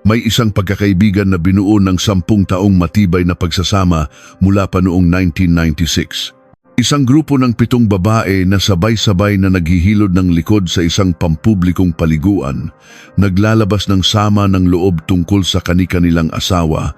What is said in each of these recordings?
May isang pagkakaibigan na binuo ng 10 taong matibay na pagsasama mula pa noong 1996. Isang grupo ng 7 babae na sabay-sabay na naghihilod ng likod sa isang pampublikong paliguan, naglalabas ng sama ng loob tungkol sa kani-kanilang asawa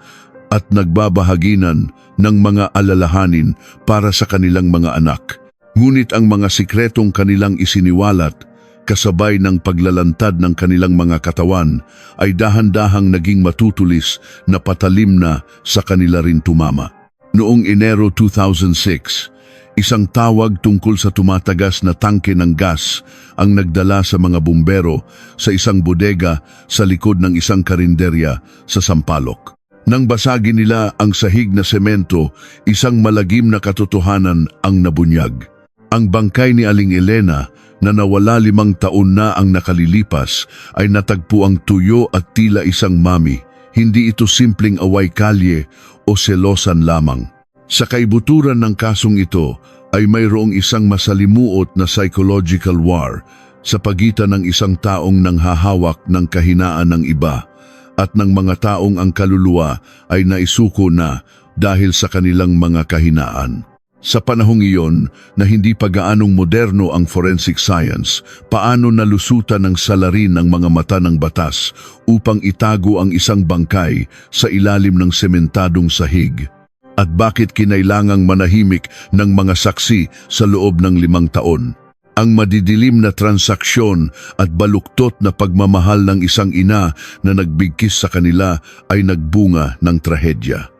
at nagbabahaginan ng mga alalahanin para sa kanilang mga anak. Ngunit ang mga sikretong kanilang isiniwalat, kasabay ng paglalantad ng kanilang mga katawan, ay dahan-dahang naging matutulis na patalim na sa kanila rin tumama. Noong Enero 2006, isang tawag tungkol sa tumatagas na tangke ng gas ang nagdala sa mga bumbero sa isang bodega sa likod ng isang karinderya sa Sampaloc. Nang basagin nila ang sahig na semento, isang malagim na katotohanan ang nabunyag. Ang bangkay ni Aling Elena na nawala 5 taon na ang nakalilipas ay natagpuang tuyo at tila isang mami. Hindi ito simpleng away kalye o selosan lamang. Sa kaibuturan ng kasong ito ay mayroong isang masalimuot na psychological war sa pagitan ng isang taong nanghahawak ng kahinaan ng iba at ng mga taong ang kaluluwa ay naisuko na dahil sa kanilang mga kahinaan. Sa panahong iyon na hindi pa gaanong moderno ang forensic science, paano nalusutan ng salarin ng mga mata ng batas upang itago ang isang bangkay sa ilalim ng sementadong sahig? At bakit kinailangang manahimik ng mga saksi sa loob ng 5 taon? Ang madidilim na transaksyon at baluktot na pagmamahal ng isang ina na nagbigkis sa kanila ay nagbunga ng trahedya.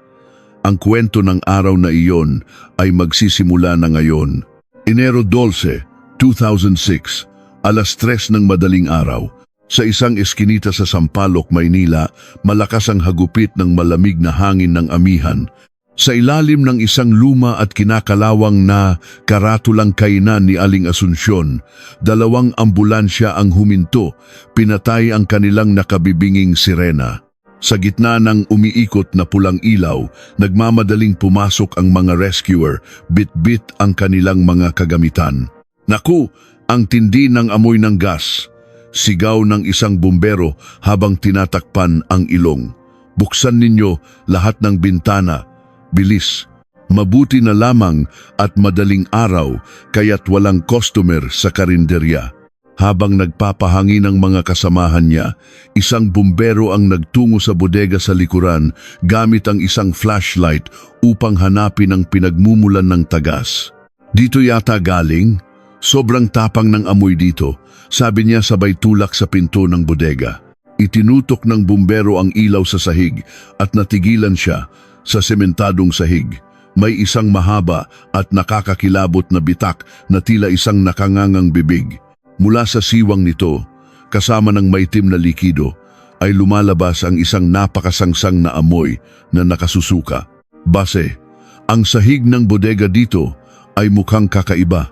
Ang kwento ng araw na iyon ay magsisimula na ngayon. Enero 12, 2006, alas 3 ng madaling araw. Sa isang eskinita sa Sampaloc, Maynila, malakas ang hagupit ng malamig na hangin ng amihan. Sa ilalim ng isang luma at kinakalawang na karatulang kainan ni Aling Asunsyon, 2 ambulansya ang huminto, pinatay ang kanilang nakabibinging sirena. Sa gitna ng umiikot na pulang ilaw, nagmamadaling pumasok ang mga rescuer, bit-bit ang kanilang mga kagamitan. Naku, ang tindi ng amoy ng gas! Sigaw ng isang bumbero habang tinatakpan ang ilong. Buksan ninyo lahat ng bintana. Bilis! Mabuti na lamang at madaling araw kaya't walang customer sa karinderya. Habang nagpapahangin ang mga kasamahan niya, isang bumbero ang nagtungo sa bodega sa likuran gamit ang isang flashlight upang hanapin ang pinagmumulan ng tagas. Dito yata galing? Sobrang tapang ng amoy dito, sabi niya sabay tulak sa pinto ng bodega. Itinutok ng bumbero ang ilaw sa sahig at natigilan siya sa sementadong sahig. May isang mahaba at nakakakilabot na bitak na tila isang nakangangang bibig. Mula sa siwang nito, kasama ng maitim na likido, ay lumalabas ang isang napakasangsang na amoy na nakasusuka. Base, ang sahig ng bodega dito ay mukhang kakaiba.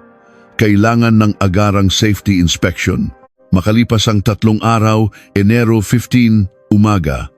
Kailangan ng agarang safety inspection. Makalipas ang 3 araw, Enero 15, umaga,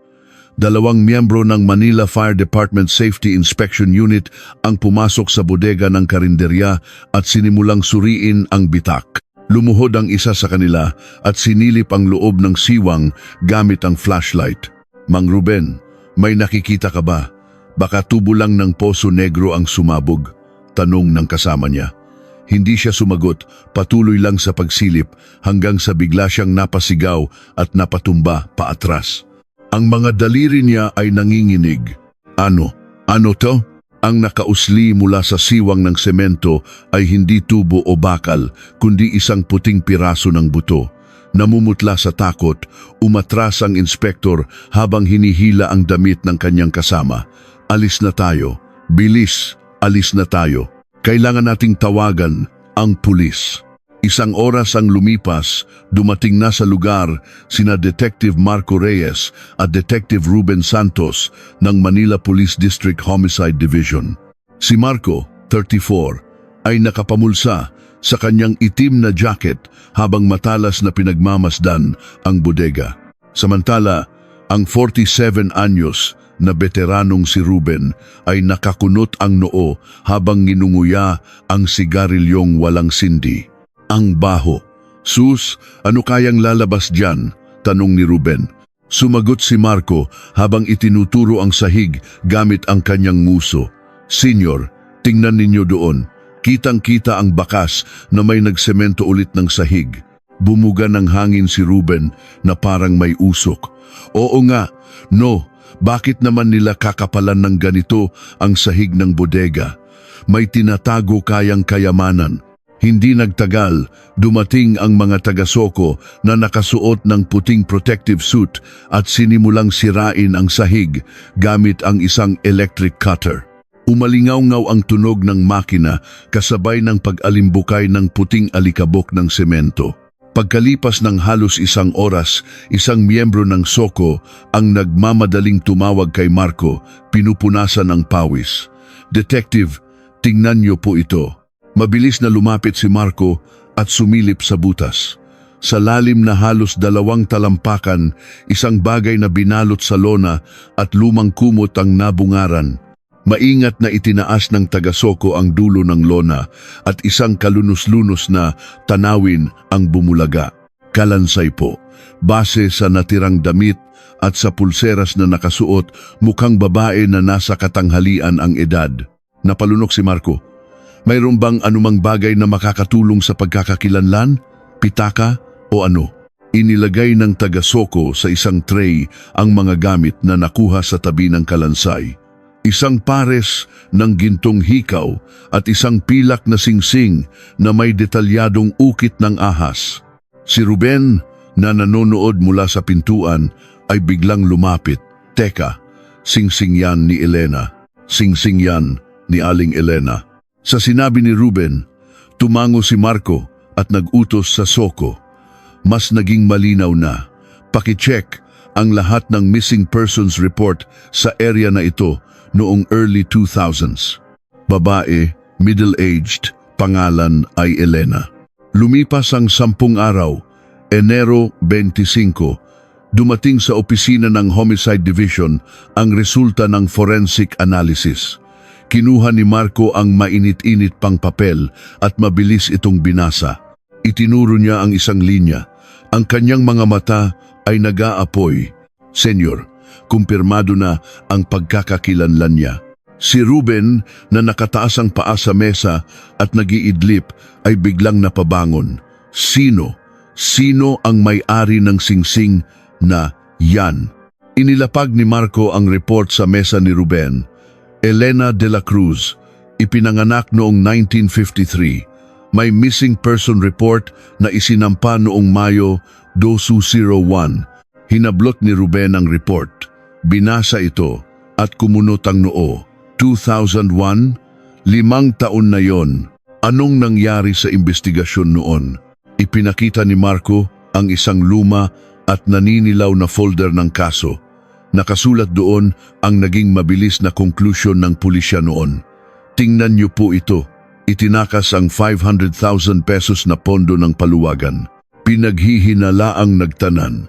2 miyembro ng Manila Fire Department Safety Inspection Unit ang pumasok sa bodega ng karinderya at sinimulang suriin ang bitak. Lumuhod ang isa sa kanila at sinilip ang loob ng siwang gamit ang flashlight. Mang Ruben, may nakikita ka ba? Baka tubo lang ng poso negro ang sumabog, tanong ng kasama niya. Hindi siya sumagot, patuloy lang sa pagsilip hanggang sa bigla siyang napasigaw at napatumba paatras. Ang mga daliri niya ay nanginginig. Ano? Ano to? Ang nakausli mula sa siwang ng semento ay hindi tubo o bakal, kundi isang puting piraso ng buto. Namumutla sa takot, umatras ang inspektor habang hinihila ang damit ng kanyang kasama. Alis na tayo. Bilis, alis na tayo. Kailangan nating tawagan ang pulis. 1 oras ang lumipas, dumating na sa lugar sina Detective Marco Reyes at Detective Ruben Santos ng Manila Police District Homicide Division. Si Marco, 34, ay nakapamulsa sa kanyang itim na jacket habang matalas na pinagmamasdan ang bodega. Samantala, ang 47 anyos na veteranong si Ruben ay nakakunot ang noo habang nginunguya ang sigarilyong walang sindi. Ang baho. Sus, ano kayang lalabas dyan? Tanong ni Ruben. Sumagot si Marco habang itinuturo ang sahig gamit ang kanyang nguso. Senyor, tingnan ninyo doon. Kitang-kita ang bakas na may nagsemento ulit ng sahig. Bumuga ng hangin si Ruben na parang may usok. Oo nga, no, bakit naman nila kakapalan ng ganito ang sahig ng bodega? May tinatago kayang kayamanan. Hindi nagtagal, dumating ang mga taga-Soko na nakasuot ng puting protective suit at sinimulang sirain ang sahig gamit ang isang electric cutter. Umalingaw-ngaw ang tunog ng makina kasabay ng pag-alimbukay ng puting alikabok ng semento. Pagkalipas ng halos isang oras, isang miyembro ng Soko ang nagmamadaling tumawag kay Marco, pinupunasan ng pawis. Detective, tingnan niyo po ito. Mabilis na lumapit si Marco at sumilip sa butas. Sa lalim na halos 2 talampakan, isang bagay na binalot sa lona at lumang kumot ang nabungaran. Maingat na itinaas ng taga-Soko ang dulo ng lona at isang kalunos-lunos na tanawin ang bumulaga. Kalansay po, base sa natirang damit at sa pulseras na nakasuot, mukhang babae na nasa katanghalian ang edad. Napalunok si Marco. Mayroon bang anumang bagay na makakatulong sa pagkakakilanlan? Pitaka o ano? Inilagay ng taga-Soko sa isang tray ang mga gamit na nakuha sa tabi ng kalansay. Isang pares ng gintong hikaw at isang pilak na singsing na may detalyadong ukit ng ahas. Si Ruben, na nanonood mula sa pintuan, ay biglang lumapit. Teka, singsing yan ni Elena. Singsing yan ni Aling Elena. Sa sinabi ni Ruben, tumango si Marco at nag-utos sa Soko. Mas naging malinaw na. Pakicheck ang lahat ng missing persons report sa area na ito noong early 2000s. Babae, middle-aged, pangalan ay Elena. Lumipas ang 10 araw, Enero 25, dumating sa opisina ng Homicide Division ang resulta ng forensic analysis. Kinuha ni Marco ang mainit-init pang papel at mabilis itong binasa. Itinuro niya ang isang linya. Ang kanyang mga mata ay nag-aapoy. Senyor, kumpirmado na ang pagkakakilanlan niya. Si Ruben na nakataas ang paa sa mesa at nag-iidlip ay biglang napabangon. Sino? Sino ang may-ari ng singsing na yan? Inilapag ni Marco ang report sa mesa ni Ruben. Elena de la Cruz, ipinanganak noong 1953. May missing person report na isinampa noong Mayo 2001. Hinablot ni Ruben ang report. Binasa ito at kumunot ang noo. 2001, 5 taon na yon. Anong nangyari sa investigasyon noon? Ipinakita ni Marco ang isang luma at naninilaw na folder ng kaso. Nakasulat doon ang naging mabilis na konklusyon ng pulisya noon. Tingnan niyo po ito. Itinakas ang 500,000 pesos na pondo ng paluwagan. Pinaghihinalaang nagtanan.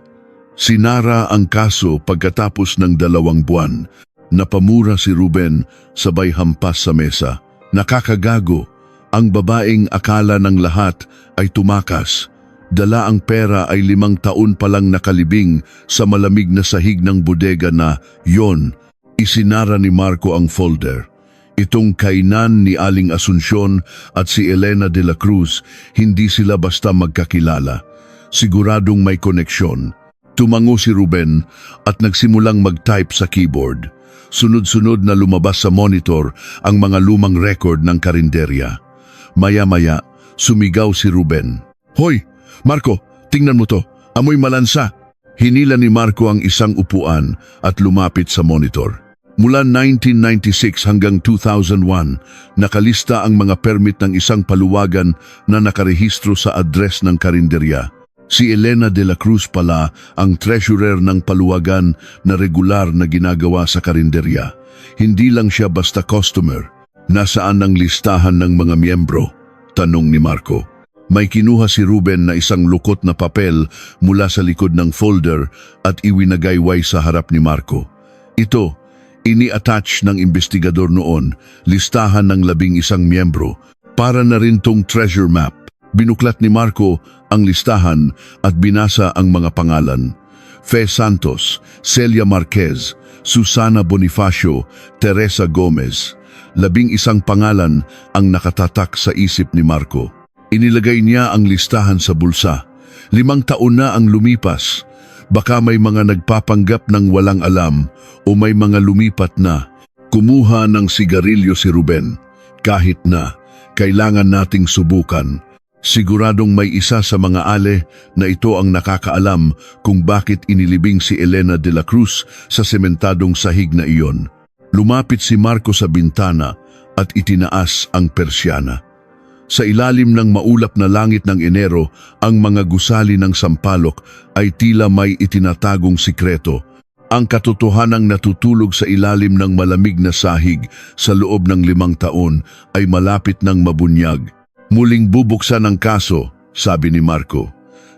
Sinara ang kaso pagkatapos ng 2 buwan. Napamura si Ruben sabay hampas sa mesa. Nakakagago. Ang babaeng akala ng lahat ay tumakas. Dala ang pera ay 5 taon palang nakalibing sa malamig na sahig ng bodega na yon. Isinara ni Marco ang folder. Itong kainan ni Aling Asuncion at si Elena de la Cruz, hindi sila basta magkakilala. Siguradong may koneksyon. Tumango si Ruben at nagsimulang mag-type sa keyboard. Sunod-sunod na lumabas sa monitor ang mga lumang record ng karinderya. Maya-maya, sumigaw si Ruben. Hoy! Marco, tingnan mo to. Amoy malansa. Hinila ni Marco ang isang upuan at lumapit sa monitor. Mula 1996 hanggang 2001, nakalista ang mga permit ng isang paluwagan na nakarehistro sa address ng karinderya. Si Elena de la Cruz pala ang treasurer ng paluwagan na regular na ginagawa sa karinderya. Hindi lang siya basta customer. Nasaan ang listahan ng mga miyembro? Tanong ni Marco. May kinuha si Ruben na isang lukot na papel mula sa likod ng folder at iwinagayway sa harap ni Marco. Ito, ini-attach ng investigador noon, listahan ng 11 miyembro. Para na rin tong treasure map. Binuklat ni Marco ang listahan at binasa ang mga pangalan. Fe Santos, Celia Marquez, Susana Bonifacio, Teresa Gomez. 11 pangalan ang nakatatak sa isip ni Marco. Inilagay niya ang listahan sa bulsa. 5 taon na ang lumipas. Baka may mga nagpapanggap ng walang alam o may mga lumipat na. Kumuha ng sigarilyo si Ruben. Kahit na, kailangan nating subukan. Siguradong may isa sa mga ale na ito ang nakakaalam kung bakit inilibing si Elena de la Cruz sa sementadong sahig na iyon. Lumapit si Marco sa bintana at itinaas ang persyana. Sa ilalim ng maulap na langit ng Enero, ang mga gusali ng sampalok ay tila may itinatagong sikreto. Ang katotohanang natutulog sa ilalim ng malamig na sahig sa loob ng 5 taon ay malapit ng mabunyag. Muling bubuksan ang kaso, sabi ni Marco.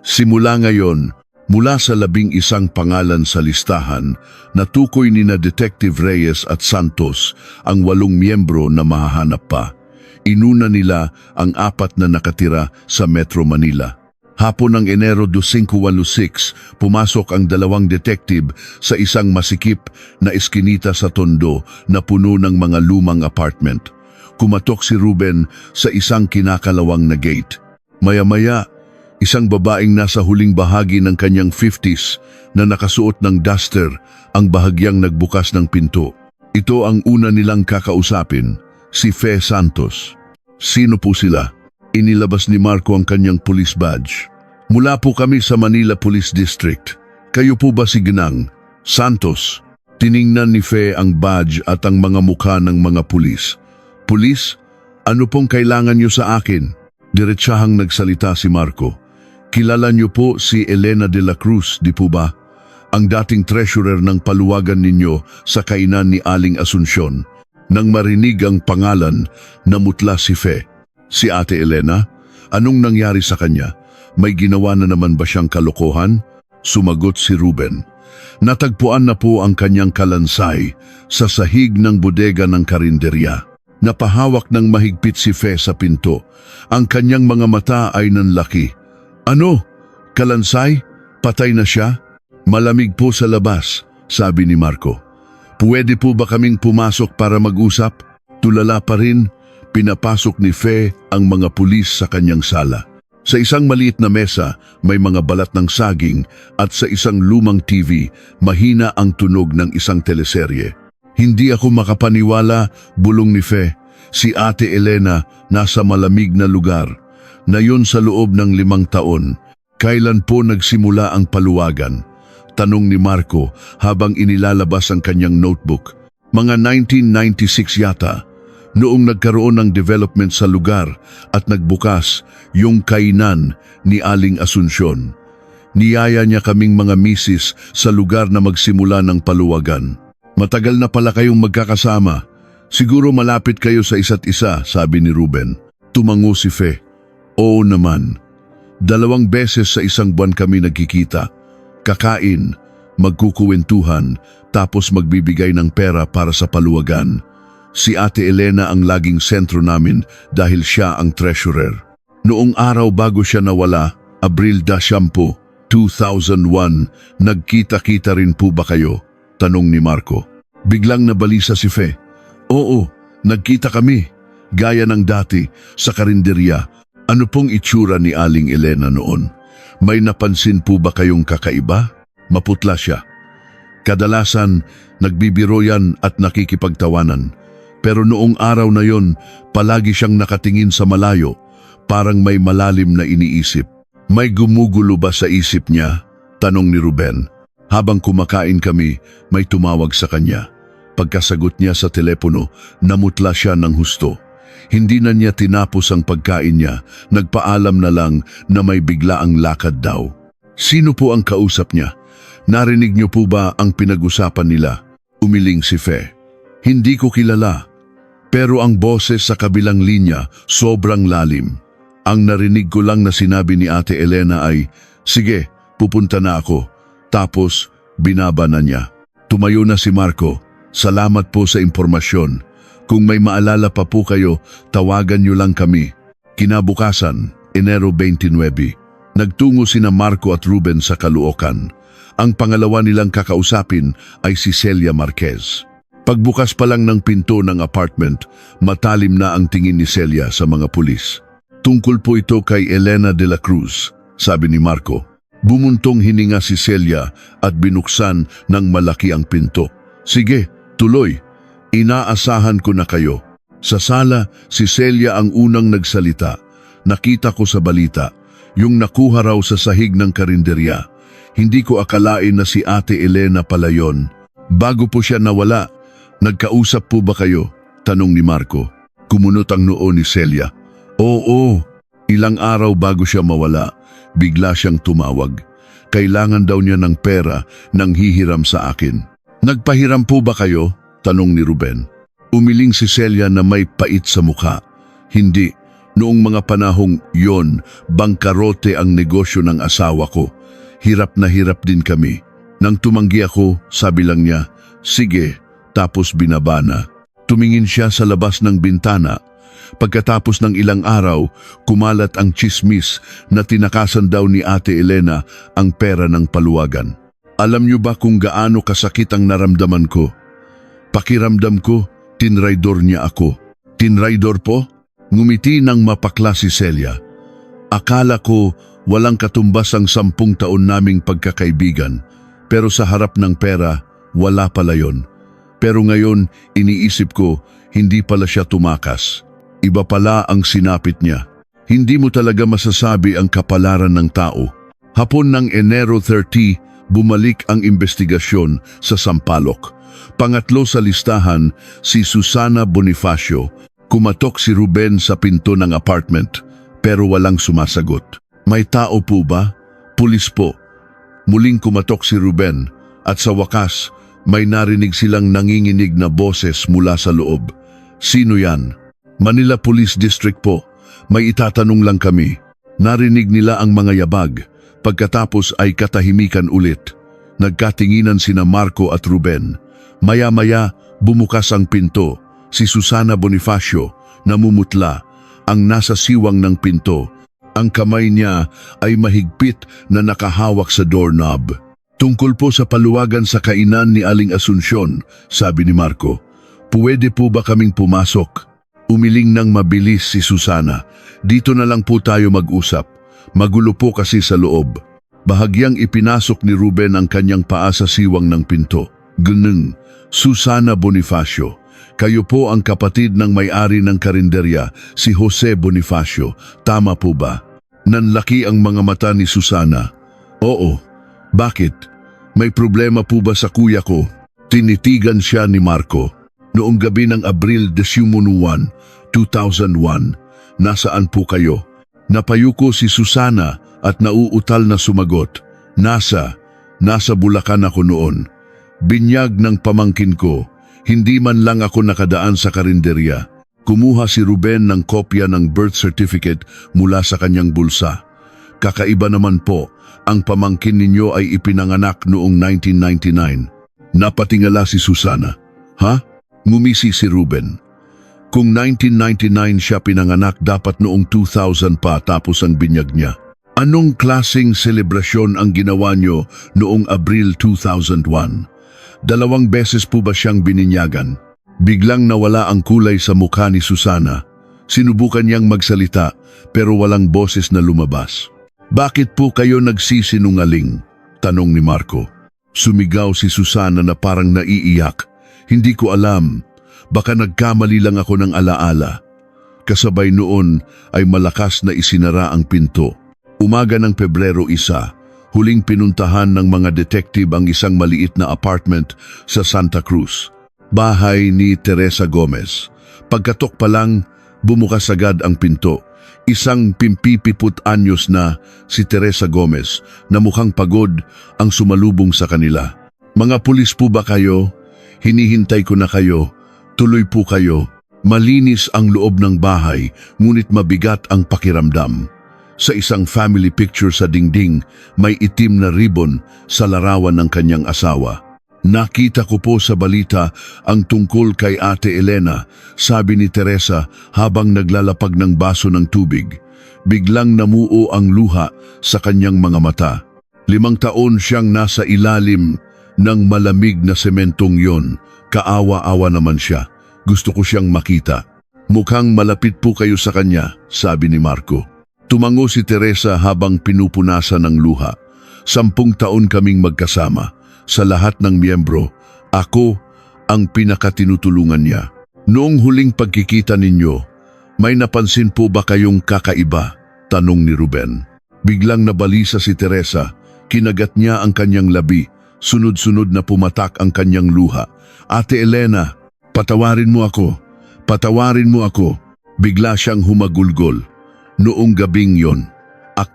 Simula ngayon, mula sa 11 pangalan sa listahan, natukoy ni na Detective Reyes at Santos ang 8 miyembro na mahahanap pa. Inuna nila ang 4 na nakatira sa Metro Manila. Hapon ng Enero 2586, pumasok ang 2 detective sa isang masikip na eskinita sa Tondo na puno ng mga lumang apartment. Kumatok si Ruben sa isang kinakalawang na gate. Maya-maya, isang babaeng nasa huling bahagi ng kanyang 50s na nakasuot ng duster ang bahagyang nagbukas ng pinto. Ito ang una nilang kakausapin. Si Fe Santos. Sino po sila? Inilabas ni Marco ang kanyang police badge. Mula po kami sa Manila Police District. Kayo po ba si Ginang? Santos. Tiningnan ni Fe ang badge at ang mga mukha ng mga pulis. Pulis, ano pong kailangan niyo sa akin? Diretsahang nagsalita si Marco. Kilala niyo po si Elena de la Cruz, di po ba? Ang dating treasurer ng paluwagan ninyo sa kainan ni Aling Asuncion. Nang marinig ang pangalan, namutla si Fe. Si Ate Elena? Anong nangyari sa kanya? May ginawa na naman ba siyang kalokohan? Sumagot si Ruben. Natagpuan na po ang kanyang kalansay sa sahig ng bodega ng karinderya. Napahawak ng mahigpit si Fe sa pinto. Ang kanyang mga mata ay nanlaki. Ano? Kalansay? Patay na siya? Malamig po sa labas, sabi ni Marco. Pwede po ba kaming pumasok para mag-usap? Tulala pa rin, pinapasok ni Fe ang mga pulis sa kanyang sala. Sa isang maliit na mesa, may mga balat ng saging at sa isang lumang TV, mahina ang tunog ng isang teleserye. Hindi ako makapaniwala, bulong ni Fe. Si Ate Elena nasa malamig na lugar. Na yun sa loob ng 5 taon. Kailan po nagsimula ang paluwagan? Tanong ni Marco habang inilalabas ang kanyang notebook. Mga 1996 yata, noong nagkaroon ng development sa lugar at nagbukas yung kainan ni Aling Asuncion. Niyaya niya kaming mga misis sa lugar na magsimula ng paluwagan. Matagal na pala kayong magkakasama. Siguro malapit kayo sa isa't isa, sabi ni Ruben. Tumango si Fe. Oo naman. 2 beses sa isang buwan kami nagkikita. Kakain, magkukuwentuhan, tapos magbibigay ng pera para sa paluwagan. Si Ate Elena ang laging sentro namin dahil siya ang treasurer. Noong araw bago siya nawala, Abril 10, 2001, nagkita-kita rin po ba kayo? Tanong ni Marco. Biglang nabalisa si Fe. Oo, nagkita kami. Gaya ng dati, sa karinderya. Ano pong itsura ni Aling Elena noon? May napansin po ba kayong kakaiba? Maputla siya. Kadalasan, nagbibiro yan at nakikipagtawanan. Pero noong araw na yon, palagi siyang nakatingin sa malayo, parang may malalim na iniisip. May gumugulo ba sa isip niya? Tanong ni Ruben. Habang kumakain kami, may tumawag sa kanya. Pagkasagot niya sa telepono, namutla siya ng husto. Hindi na niya tinapos ang pagkain niya, nagpaalam na lang na may biglaang lakad daw. Sino po ang kausap niya? Narinig niyo po ba ang pinag-usapan nila? Umiling si Fe. Hindi ko kilala. Pero ang boses sa kabilang linya sobrang lalim. Ang narinig ko lang na sinabi ni Ate Elena ay, sige, pupunta na ako. Tapos, binaba na niya. Tumayo na si Marco. Salamat po sa impormasyon. Kung may maalala pa po kayo, tawagan niyo lang kami. Kinabukasan, Enero 29, nagtungo sina Marco at Ruben sa Caloocan. Ang pangalawa nilang kakausapin ay si Celia Marquez. Pagbukas pa lang ng pinto ng apartment, matalim na ang tingin ni Celia sa mga pulis. Tungkol po ito kay Elena de la Cruz, sabi ni Marco. Bumuntong hininga si Celia at binuksan ng malaki ang pinto. Sige, tuloy. Inaasahan ko na kayo. Sa sala, si Celia ang unang nagsalita. Nakita ko sa balita, yung nakuha raw sa sahig ng karinderya. Hindi ko akalain na si Ate Elena pala yon. Bago po siya nawala, nagkausap po ba kayo? Tanong ni Marco. Kumunot ang noo ni Celia. Oo, ilang araw bago siya mawala, bigla siyang tumawag. Kailangan daw niya ng pera nang hihiram sa akin. Nagpahiram po ba kayo? Tanong ni Ruben. Umiling si Celia na may pait sa mukha. Hindi, noong mga panahong yon, bangkarote ang negosyo ng asawa ko. Hirap na hirap din kami. Nang tumanggi ako, sabi lang niya, sige, tapos binaba na. Tumingin siya sa labas ng bintana. Pagkatapos ng ilang araw, kumalat ang tsismis na tinakasan daw ni Ate Elena ang pera ng paluwagan. Alam niyo ba kung gaano kasakit ang naramdaman ko? Pakiramdam ko, tinraidor niya ako. Tinraidor po? Ngumiti ng mapakla si Celia. Akala ko walang katumbas ang 10 taon naming pagkakaibigan, pero sa harap ng pera, wala pala yon. Pero ngayon, iniisip ko, hindi pala siya tumakas. Iba pala ang sinapit niya. Hindi mo talaga masasabi ang kapalaran ng tao. Hapon ng Enero 30, bumalik ang investigasyon sa Sampaloc. Pangatlo sa listahan, si Susana Bonifacio. Kumatok si Ruben sa pinto ng apartment, pero walang sumasagot. May tao po ba? Pulis po. Muling kumatok si Ruben at sa wakas, may narinig silang nanginginig na boses mula sa loob. Sino yan? Manila Police District po. May itatanong lang kami. Narinig nila ang mga yabag. Pagkatapos ay katahimikan ulit. Nagkatinginan sina Marco at Ruben. Maya-maya, bumukas ang pinto. Si Susana Bonifacio, namumutla, ang nasa siwang ng pinto. Ang kamay niya ay mahigpit na nakahawak sa doorknob. Tungkol po sa paluwagan sa kainan ni Aling Asuncion, sabi ni Marco. Pwede po ba kaming pumasok? Umiling ng mabilis si Susana. Dito na lang po tayo mag-usap. Magulo po kasi sa loob. Bahagyang ipinasok ni Ruben ang kanyang paa sa siwang ng pinto. Ganun, Susana Bonifacio. Kayo po ang kapatid ng may-ari ng karinderya, si Jose Bonifacio. Tama po ba? Nanlaki ang mga mata ni Susana. Oo. Bakit? May problema po ba sa kuya ko? Tinitigan siya ni Marco. Noong gabi ng Abril 11, 2001, nasaan po kayo? Napayuko si Susana at nauutal na sumagot. Nasa Bulacan ako noon. Binyag ng pamangkin ko. Hindi man lang ako nakadaan sa karinderya. Kumuha si Ruben ng kopya ng birth certificate mula sa kanyang bulsa. Kakaiba naman po, ang pamangkin ninyo ay ipinanganak noong 1999. Napatingala si Susana. Ha? Ngumisi si Ruben. Kung 1999 siya pinanganak, dapat noong 2000 pa tapos ang binyag niya. Anong klaseng selebrasyon ang ginawa niyo noong Abril 2001? 2 beses po ba siyang bininyagan? Biglang nawala ang kulay sa mukha ni Susana. Sinubukan niyang magsalita pero walang boses na lumabas. Bakit po kayo nagsisinungaling? Tanong ni Marco. Sumigaw si Susana na parang naiiyak. Hindi ko alam. Baka nagkamali lang ako ng alaala. Kasabay noon ay malakas na isinara ang pinto. Umaga ng Pebrero 1, huling pinuntahan ng mga detective ang isang maliit na apartment sa Santa Cruz. Bahay ni Teresa Gomez. Pagkatok pa lang, bumukas agad ang pinto. Isang 50 anyos na si Teresa Gomez na mukhang pagod ang sumalubong sa kanila. Mga pulis po ba kayo? Hinihintay ko na kayo. Tuloy po kayo. Malinis ang loob ng bahay, ngunit mabigat ang pakiramdam. Sa isang family picture sa dingding, may itim na ribbon sa larawan ng kanyang asawa. Nakita ko po sa balita ang tungkol kay Ate Elena, sabi ni Teresa habang naglalapag ng baso ng tubig. Biglang namuo ang luha sa kanyang mga mata. 5 taon siyang nasa ilalim ng malamig na sementong yon. Kaawa-awa naman siya. Gusto ko siyang makita. Mukhang malapit po kayo sa kanya, sabi ni Marco. Tumango si Teresa habang pinupunasan ng luha. 10 taon kaming magkasama. Sa lahat ng miyembro, ako ang pinakatinutulungan niya. Noong huling pagkikita ninyo, may napansin po ba kayong kakaiba? Tanong ni Ruben. Biglang nabalisa si Teresa. Kinagat niya ang kanyang labi. Sunod-sunod na pumatak ang kanyang luha. Ate Elena, patawarin mo ako. Patawarin mo ako. Bigla siyang humagulgol. Noong gabing yon,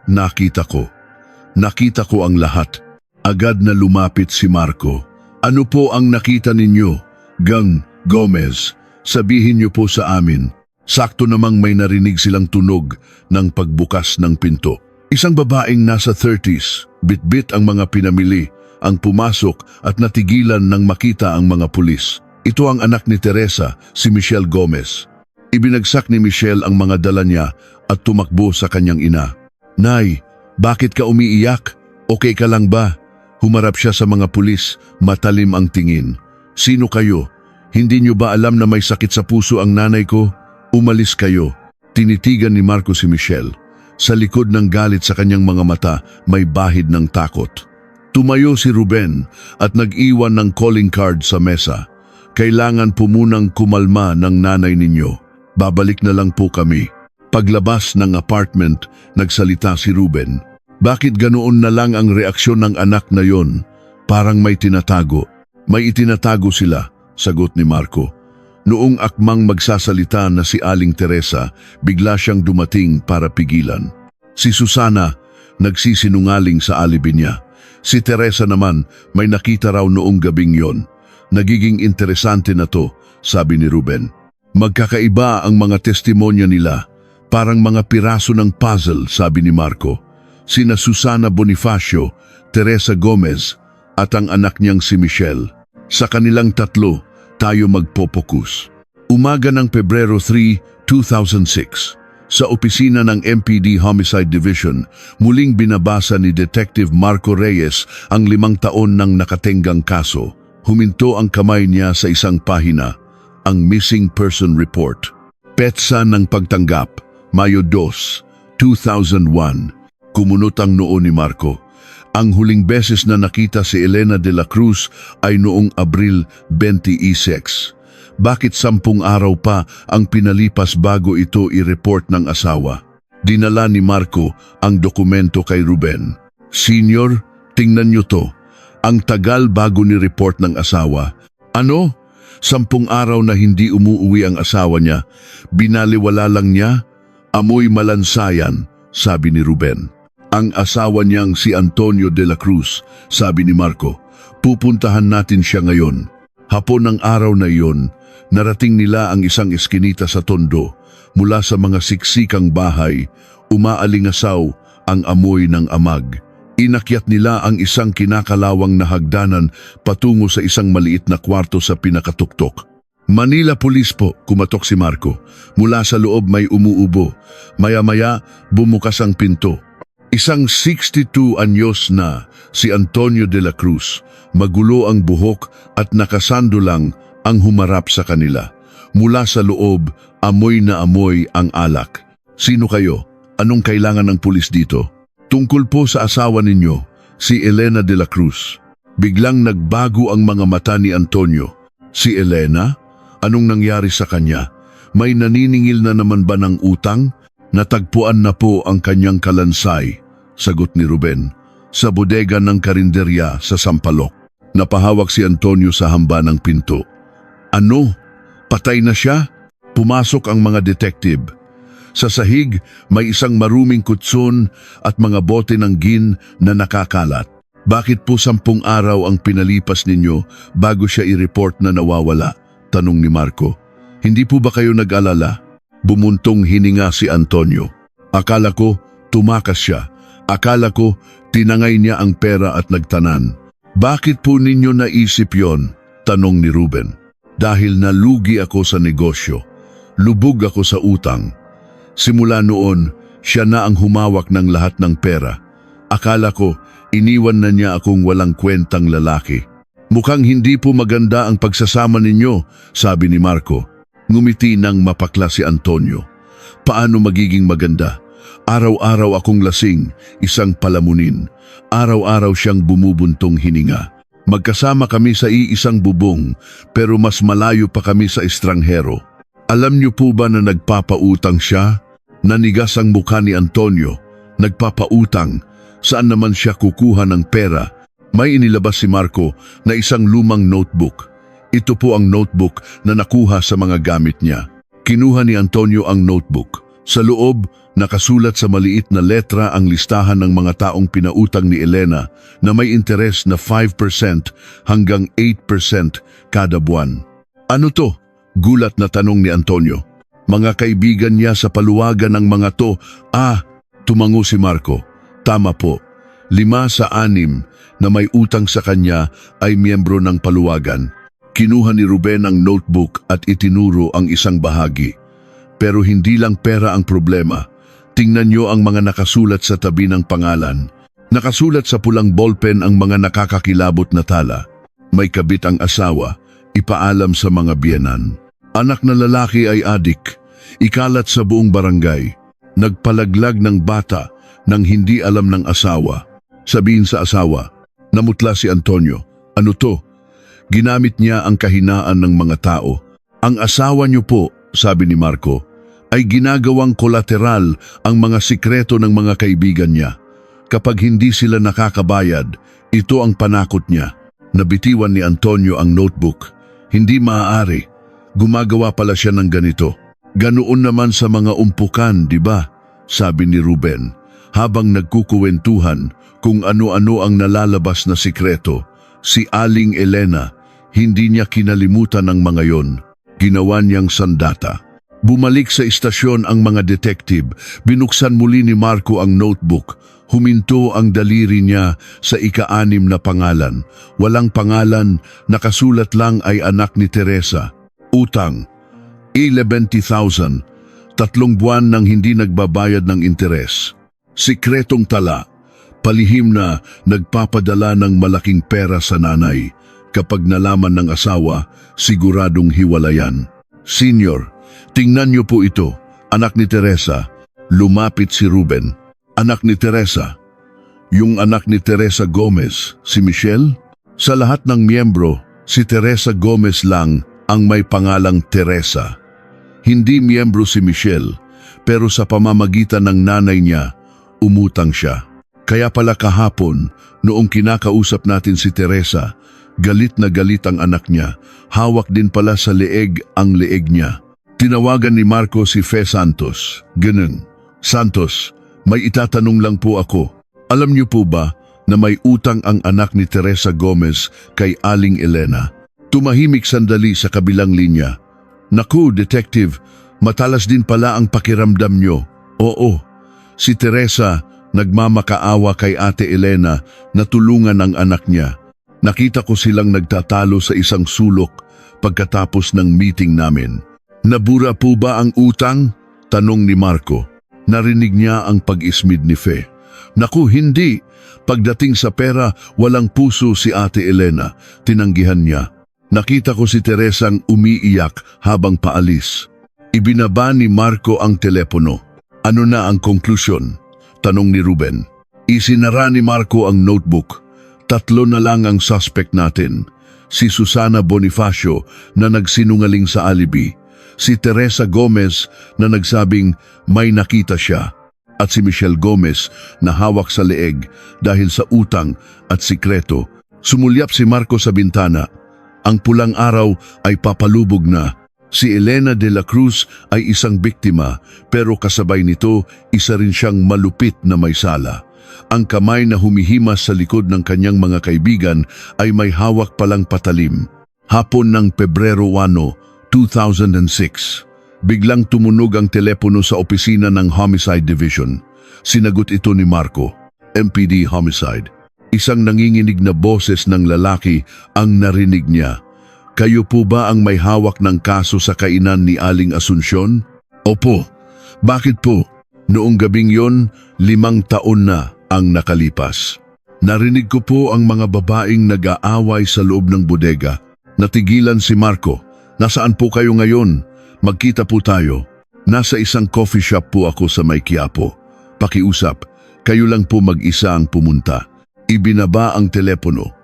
nakita ko. Nakita ko ang lahat. Agad na lumapit si Marco. Ano po ang nakita ninyo? Gang Gomez, sabihin niyo po sa amin. Sakto namang may narinig silang tunog ng pagbukas ng pinto. Isang babaeng nasa 30s, bitbit ang mga pinamili, ang pumasok at natigilan nang makita ang mga pulis. Ito ang anak ni Teresa, si Michelle Gomez. Ibinagsak ni Michelle ang mga dala niya at tumakbo sa kanyang ina. Nay, bakit ka umiiyak? Okay ka lang ba? Humarap siya sa mga pulis, matalim ang tingin. Sino kayo? Hindi niyo ba alam na may sakit sa puso ang nanay ko? Umalis kayo. Tinitigan ni Marco si Michelle. Sa likod ng galit sa kanyang mga mata, may bahid ng takot. Tumayo si Ruben at nag-iwan ng calling card sa mesa. Kailangan po munang kumalma ng nanay ninyo. Babalik na lang po kami. Paglabas ng apartment, nagsalita si Ruben. Bakit ganoon na lang ang reaksyon ng anak na yon? Parang may tinatago. May itinatago sila, sagot ni Marco. Noong akmang magsasalita na si Aling Teresa, bigla siyang dumating para pigilan. Si Susana, nagsisinungaling sa alibi niya. Si Teresa naman, may nakita raw noong gabing yon. Nagiging interesante na to, sabi ni Ruben. Magkakaiba ang mga testimonya nila. Parang mga piraso ng puzzle, sabi ni Marco. Sina Susana Bonifacio, Teresa Gomez, at ang anak niyang si Michelle. Sa kanilang tatlo, tayo magpopokus. Umaga ng Pebrero 3, 2006, sa opisina ng MPD Homicide Division, muling binabasa ni Detective Marco Reyes ang 5 taon ng nakatenggang kaso. Huminto ang kamay niya sa isang pahina, ang Missing Person Report. Petsa ng pagtanggap, Mayo 2, 2001. Kumunot ang noo ni Marco. Ang huling beses na nakita si Elena de la Cruz ay noong Abril 26. Bakit 10 araw pa ang pinalipas bago ito i-report ng asawa? Dinala ni Marco ang dokumento kay Ruben. Senior, tingnan niyo to. Ang tagal bago ni-report ng asawa. Ano? 10 araw na hindi umuuwi ang asawa niya. Binaliwala lang niya? Amoy malansayan, sabi ni Ruben. Ang asawa niyang si Antonio de la Cruz, sabi ni Marco. Pupuntahan natin siya ngayon. Hapon ng araw na iyon, narating nila ang isang eskinita sa Tondo. Mula sa mga siksikang bahay, umaalingasaw ang amoy ng amag. Inakyat nila ang isang kinakalawang na hagdanan patungo sa isang maliit na kwarto sa pinakatuktok. Manila Police po, kumatok si Marco. Mula sa loob may umuubo. Maya-maya, bumukas ang pinto. Isang 62 anyos na si Antonio de la Cruz, magulo ang buhok at nakasando lang ang humarap sa kanila. Mula sa loob, amoy na amoy ang alak. Sino kayo? Anong kailangan ng pulis dito? Tungkol po sa asawa ninyo, si Elena de la Cruz. Biglang nagbago ang mga mata ni Antonio. Si Elena? Anong nangyari sa kanya? May naniningil na naman ba ng utang? Natagpuan na po ang kanyang kalansay, sagot ni Ruben, sa bodega ng karinderya sa Sampaloc. Napahawak si Antonio sa hamba ng pinto. Ano? Patay na siya? Pumasok ang mga detective. Sa sahig, may isang maruming kutson at mga bote ng gin na nakakalat. Bakit po 10 araw ang pinalipas ninyo bago siya i-report na nawawala? Tanong ni Marco. Hindi po ba kayo nag-alala? Bumuntong hininga si Antonio. Akala ko, tumakas siya. Akala ko, tinangay niya ang pera at nagtanan. Bakit po ninyo naisip yon? Tanong ni Ruben. Dahil nalugi ako sa negosyo. Lubog ako sa utang. Simula noon, siya na ang humawak ng lahat ng pera. Akala ko, Iniwan na niya akong walang kwentang lalaki. Mukhang hindi po maganda ang pagsasama ninyo, sabi ni Marco. Ngumiti nang mapakla si Antonio. Paano magiging maganda? Araw-araw akong lasing, isang palamunin. Araw-araw siyang bumubuntong hininga. Magkasama kami sa iisang bubong, pero mas malayo pa kami sa estranghero. Alam niyo po ba na nagpapautang siya? Nanigas ang mukha ni Antonio. Nagpapautang. Saan naman siya kukuha ng pera? May inilabas si Marco na isang lumang notebook. Ito po ang notebook na nakuha sa mga gamit niya. Kinuha ni Antonio ang notebook. Sa loob, nakasulat sa maliit na letra ang listahan ng mga taong pinautang ni Elena na may interes na 5% hanggang 8% kada buwan. Ano to? Gulat na tanong ni Antonio. Mga kaibigan niya sa paluwagan ng mga to. Tumango si Marco. Tama po. 5 sa 6 na may utang sa kanya ay miyembro ng paluwagan. Kinuha ni Ruben ang notebook at itinuro ang isang bahagi. Pero hindi lang pera ang problema. Tingnan niyo ang mga nakasulat sa tabi ng pangalan. Nakasulat sa pulang ballpen ang mga nakakakilabot na tala. May kabit ang asawa, ipaalam sa mga biyenan. Anak na lalaki ay adik, ikalat sa buong barangay. Nagpalaglag ng bata nang hindi alam ng asawa. Sabihin sa asawa, namutla si Antonio. Ano to? Ginamit niya ang kahinaan ng mga tao. Ang asawa niyo po, sabi ni Marco, ay ginagawang kolateral ang mga sikreto ng mga kaibigan niya. Kapag hindi sila nakakabayad, ito ang panakot niya. Nabitiwan ni Antonio ang notebook. Hindi maaari. Gumagawa pala siya ng ganito. Ganoon naman sa mga umpukan, di ba? Sabi ni Ruben, habang nagkukuwentuhan kung ano-ano ang nalalabas na sikreto. Si Aling Elena, hindi niya kinalimutan ang mga yon. Ginawa niyang sandata. Bumalik sa istasyon ang mga detective. Binuksan muli ni Marco ang notebook. Huminto ang daliri niya sa ika-6 na pangalan. Walang pangalan, nakasulat lang ay anak ni Teresa. Utang, 11,000. 3 buwan nang hindi nagbabayad ng interes. Sikretong tala, palihim na nagpapadala ng malaking pera sa nanay. Kapag nalaman ng asawa, siguradong hiwalayan. Senior, tingnan niyo po ito, anak ni Teresa. Lumapit si Ruben. Anak ni Teresa. Yung anak ni Teresa Gomez, si Michelle? Sa lahat ng miyembro, si Teresa Gomez lang ang may pangalang Teresa. Hindi miyembro si Michelle, pero sa pamamagitan ng nanay niya, umutang siya. Kaya pala kahapon, noong kinakausap natin si Teresa, galit na galit ang anak niya. Hawak din pala sa leeg ang leeg niya. Tinawagan ni Marco si Fe Santos. Ganun. Santos, may itatanong lang po ako. Alam niyo po ba na may utang ang anak ni Teresa Gomez kay Aling Elena? Tumahimik sandali sa kabilang linya. Naku, detective, matalas din pala ang pakiramdam niyo. Oo, si Teresa nagmamakaawa kay Ate Elena na tulungan ang anak niya. Nakita ko silang nagtatalo sa isang sulok pagkatapos ng meeting namin. Nabura po ba ang utang? Tanong ni Marco. Narinig niya ang pag-ismid ni Fe. Naku, hindi. Pagdating sa pera, walang puso si Ate Elena. Tinanggihan niya. Nakita ko si Teresang umiiyak habang paalis. Ibinaba ni Marco ang telepono. Ano na ang konklusyon? Tanong ni Ruben. Isinara ni Marco ang notebook. 3 na lang ang suspect natin. Si Susana Bonifacio na nagsinungaling sa alibi. Si Teresa Gomez na nagsabing may nakita siya. At si Michelle Gomez na hawak sa leeg dahil sa utang at sikreto. Sumulyap si Marco sa bintana. Ang pulang araw ay papalubog na. Si Elena de la Cruz ay isang biktima, pero kasabay nito isa rin siyang malupit na may sala. Ang kamay na humihimas sa likod ng kanyang mga kaibigan ay may hawak palang patalim. Hapon ng Pebrero 1, 2006. Biglang tumunog ang telepono sa opisina ng Homicide Division. Sinagot ito ni Marco, MPD Homicide. Isang nanginginig na boses ng lalaki ang narinig niya. Kayo po ba ang may hawak ng kaso sa kainan ni Aling Asuncion? Opo. Bakit po? Noong gabing yon, 5 taon na ang nakalipas. Narinig ko po ang mga babaeng nag-aaway sa loob ng bodega. Natigilan si Marco. Nasaan po kayo ngayon? Magkita po tayo. Nasa isang coffee shop po ako sa May Quiapo. Pakiusap, kayo lang po mag-isa ang pumunta. Ibinaba ang telepono.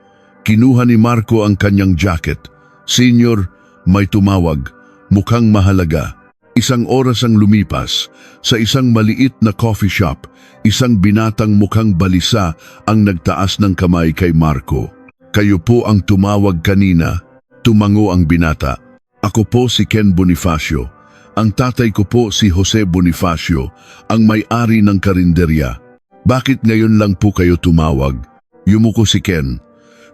Kinuha ni Marco ang kanyang jacket. Senior, may tumawag. Mukhang mahalaga. Isang oras ang lumipas. Sa isang maliit na coffee shop, isang binatang mukhang balisa ang nagtaas ng kamay kay Marco. Kayo po ang tumawag kanina. Tumango ang binata. Ako po si Ken Bonifacio. Ang tatay ko po si Jose Bonifacio, ang may-ari ng karinderya. Bakit ngayon lang po kayo tumawag? Yumuko si Ken.